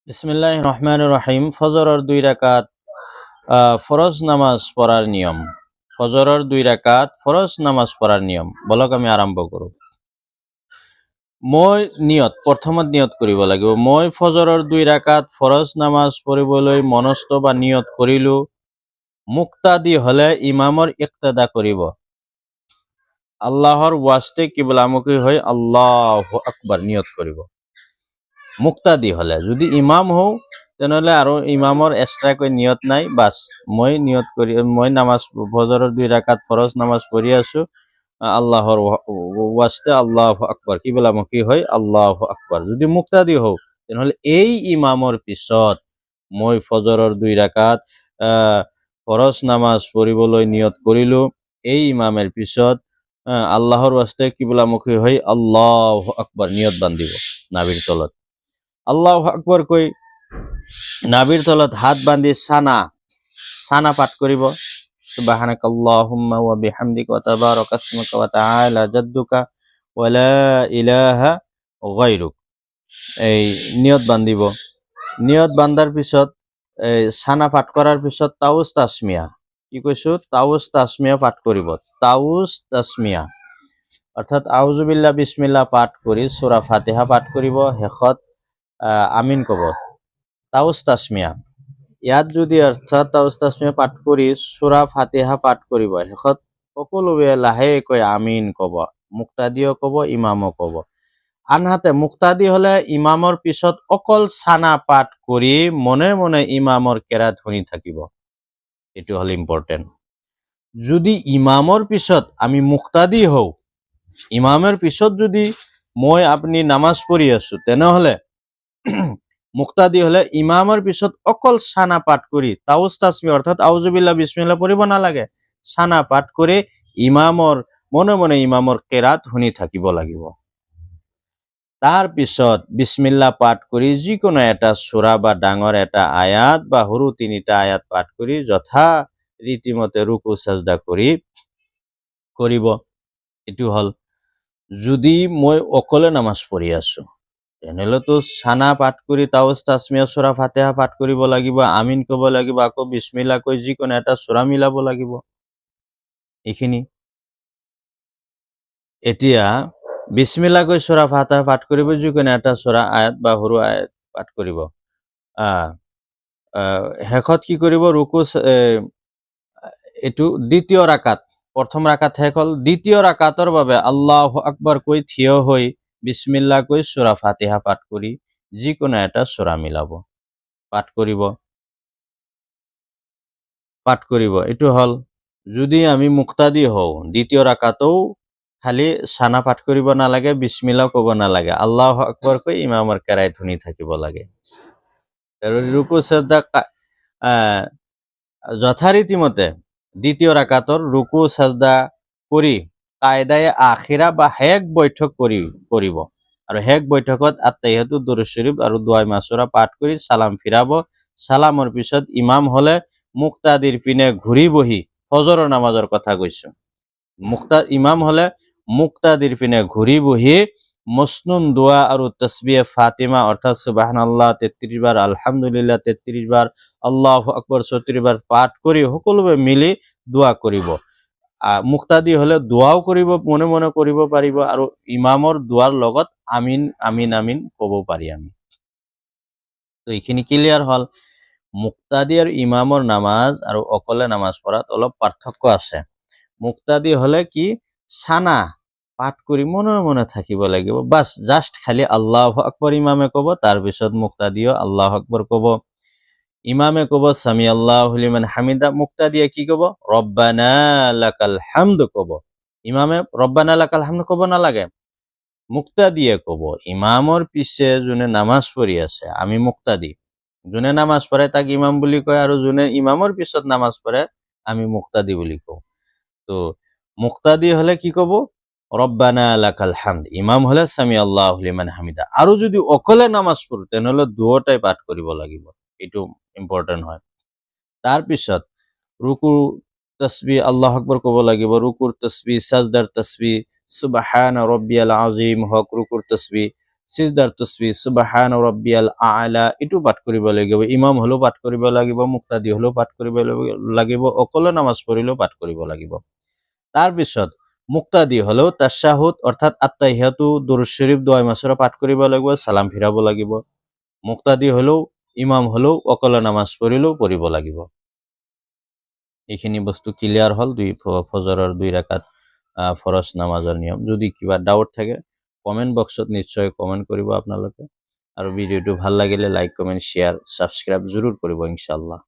বিসমিল্লাহির রহমানির রহিম। ফজরের 2 রাকাত ফরজ নামাজ পড়ার নিয়ম। ফজরের 2 রাকাত ফরজ নামাজ পড়ার নিয়ম বলক আমি আরম্ভ করো। মই প্ৰথমত নিয়ত কৰিব লাগিব। মই ফজৰৰ 2 রাকাত ফরজ নামাজ পঢ়িবলৈ মনস্থ বা নিয়ত কৰিলো। মুক্তাদি হলে ইমামৰ ইক্তেদা কৰিব। আল্লাহর ওয়াস্তে কিবলামুখী হৈ আল্লাহু আকবার নিয়ত কৰিব। মুক্তাদি হলে, যদি ইমাম হও তেনেহলে আৰু ইমামৰ এক্সট্ৰাকৈ নিয়ত নাই। বাস মই নামাজ ফজৰৰ 2 রাকাত ফরজ নামাজ পঢ়ি আছো, আল্লাহর ওয়াস্তে আল্লাহু আকবার কিবলামুখী হৈ আল্লাহু আকবার। যদি মুক্তাদি হও তেনেহলে এই ইমামৰ পিছত মই ফজৰৰ 2 রাকাত ফরজ নামাজ পঢ়িবলৈ নিয়ত কৰিলো। এই ইমামের পিছত আল্লাহর ওয়াস্তে কিবলামুখী হৈ আল্লাহু আকবার নিয়ত বান্ধিব নাভিৰ তলত। আল্লাহু আকবার কৈ নাভিৰ তলত হাত বান্ধি সানা পাঠ কৰিব। সুবহানাকাল্লাহুম্মা ওয়া বিহামদিকা ওয়া তাবারাকা ইসমুকা ওয়া তাআলা জাদ্দুকা ওয়া লা ইলাহা গায়রুক। এই নিয়ত বান্ধিব। নিয়ত বান্ধাৰ পিছত সানা পাঠ কৰাৰ পিছত তাউজ তাসমিয়া, কি কৈছো, তাউজ তাসমিয়া পাঠ কৰিব। তাউজ তাসমিয়া অৰ্থাৎ আউযু বিল্লাহ বিসমিল্লাহ পাঠ কৰি সূরা ফাতিহা পাঠ কৰিব। শেষত আমিন কব। তাউজ তাসমিয়া ইয়াত যদি অৰ্থাৎ তাউজ তাসমিয়া পাঠ কৰি সূরা ফাতিহা পাঠ কৰিব, শেষত সকলোৱে লাহেকৈ আমিন কব। মুক্তাদিও কব, ইমামো কব। আনহাতে মুক্তাদি হলে ইমামৰ পিছত অকল সানা পাঠ কৰি মনে মনে ইমামৰ কেৰাত শুনি থাকিব। এটো হল ইম্পৰ্টেন্ট। যদি ইমামৰ পিছত আমি মুক্তাদি হও, ইমামের পিছত যদি মই আপনি নামাজ পঢ়ি আছো, তেনেহলে মুক্তাদি হলে ইমামৰ পিছত অকল সানা পাঠ কৰি তাউজ তাসমিয়া অৰ্থাৎ আউযু বিল্লাহ বিসমিল্লাহ পঢ়িব নালাগে। সানা পাঠ কৰি ইমামৰ মনে মনে ইমামৰ কেৰাত শুনি থাকিব লাগিব। তাৰ পিছত বিসমিল্লাহ পাঠ কৰি যিকোনো এটা সূরা বা ডাঙৰ এটা আয়াত বা সৰু 3টা আয়াত পাঠ কৰি যথা রীতিমতে রুকু সাজদা কৰিব। এটো হল। যদি মই অকলে নামাজ পঢ়ি আছো, তেনেহলে তো সানা পাঠ কৰি তাউজ তাসমিয়া সূরা ফাতিহা পাঠ কৰিব লাগিব, আমিন কব লাগিব, আকৌ বিসমিল্লাহ কৈ যিকোনো এটা সূরা মিলাব লাগিব। এইখিনি। এতিয়া বিসমিল্লাহ কৈ সূরা ফাতিহা পাঠ কৰিব, যিকোনো এটা সূরা আয়াত বা সৰু আয়াত পাঠ কৰিব। শেষত কি কৰিব, রুকু এটো দ্বিতীয় রাকাত, প্রথম রাকাত শেষ হল। দ্বিতীয় রাকাতৰ বাবে আল্লাহু আকবার কৈ থিয় হৈ বিসমিল্লাহ কৈ সূরা ফাতিহা পাঠ কৰি যিকোনো এটা সূরা মিলাব, পাঠ কৰিব। এটো হল। যদি আমি মুক্তাদি হও, দ্বিতীয় রাকাতও খালি সানা পাঠ কৰিব নালাগে, বিসমিল্লাহ কব নালাগে, আল্লাহু আকবার কৈ ইমামৰ কেৰাত শুনি থাকিব লাগে। রুকু সাজদা যথারীতিমতে দ্বিতীয় রাকাতৰ রুকু সাজদা কৰি কায়দায়ে আখিৰা বা শেষ বৈঠক কৰিব। আৰু শেষ বৈঠকত আত্তাহিয়াতু দুরূদ শরীফ আৰু দুআ মাসুৰা পাঠ কৰি সালাম ফিৰাব। সালামৰ পিছত ইমাম হলে মুক্তাদিৰ পিনে ঘূৰি বহি, ফজৰৰ নামাজৰ কথা কৈছো, ইমাম হলে মুক্তাদিৰ পিনে ঘূৰি বহি মসনুন দোয়া আৰু তসবিহ ফাতিমা অৰ্থাৎ সুবহানাল্লাহ 33 বার, আলহামদুলিল্লাহ 33 বার, আল্লাহু আকবার 34 বার পাঠ কৰি সকলোৱে মিলি দোয়া কৰিব। মুক্তাদি হলে দোয়াও কৰিব, মনে মনে কৰিব পাৰিব, আৰু ইমামৰ দোয়াৰ লগত আমিন আমিন আমিন কব পাৰি আমি। তো এইখিনি ক্লিয়াৰ হল। মুক্তাদি আৰু ইমামৰ নামাজ আৰু অকলে নামাজ পঢ়াত অলপ পাৰ্থক্য আছে। মুক্তাদি হলে কি সানা পাঠ কৰি মনে মনে থাকিব লাগিব। বাস জাস্ট খালি আল্লাহু আকবার ইমামে কব, তাৰ পিছত মুক্তাদিও আল্লাহু আকবার কব। ইমামে কব সামি আল্লাহু লিমান হামিদা, মুক্তাদিয়ে কি কব, রব্বানা লাকাল হামদ কব। ইমামে রব্বানা লাকাল হামদ কব নালাগে, মুক্তাদিয়ে কব। ইমামৰ পিছে যোনে নামাজ পঢ়ি আছে, আমি মুক্তাদি, যোনে নামাজ পঢ়ে তাক ইমাম বুলি কয়, আৰু যোনে ইমামৰ পিছত নামাজ পঢ়ে আমি মুক্তাদি বুলি কওঁ। তো মুক্তাদি হলে কি কব, রব্বানা লাকাল হামদ। ইমাম হলে সামি আল্লাহু লিমান হামিদা। আৰু যদি অকলে নামাজ পঢ়ো তেনেহলে দুয়োটাই পাঠ কৰিব লাগিব। এটো ইম্পৰ্টেন্ট হয়। তাৰ পিছত রুকু তসবিহ আল্লাহু আকবার কব লাগিব, রুকুর তসবিহ, সাজদার তসবিহ, সুবহান রব্বিয়াল আযীম হক রুকুর তসবিহ, সিজদাৰ তসবিহ সুবহান ৰাব্বিয়াল আ'লা এইটো পাঠ কৰিব লাগিব, ইমাম হলেও পাঠ কৰিব লাগিব, মুক্তাদি হলেও পাঠ কৰিব লাগিব, অকলে নামাজ পঢ়িলেও পাঠ কৰিব লাগিব। তাৰপিছত মুক্তাদি হলেও তাশ্বাহুদ অৰ্থাৎ আত্তাহিয়াতু দুৰুদ শৰীফ দোয়া মাছৰা পাঠ কৰিব লাগিব, সালাম ফিৰাব লাগিব। মুক্তাদি হলেও ইমাম হলেও অকলে নামাজ পঢ়িলেও পঢ়িব লাগিব। এইখিনি বস্তু ক্লিয়াৰ হ'ল ফজৰৰ 2 ৰাকাত ফৰজ নামাজৰ নিয়ম। যদি কিবা ডাউট থাকে কমেন্ট বক্সত নিশ্চয় কমেন্ট কৰিব আপোনালোকে, আৰু ভিডিঅ'টো ভাল লাগিলে লাইক কমেন্ট শ্বেয়াৰ ছাবস্ক্ৰাইব জৰুৰ কৰিব ইনশাআল্লাহ।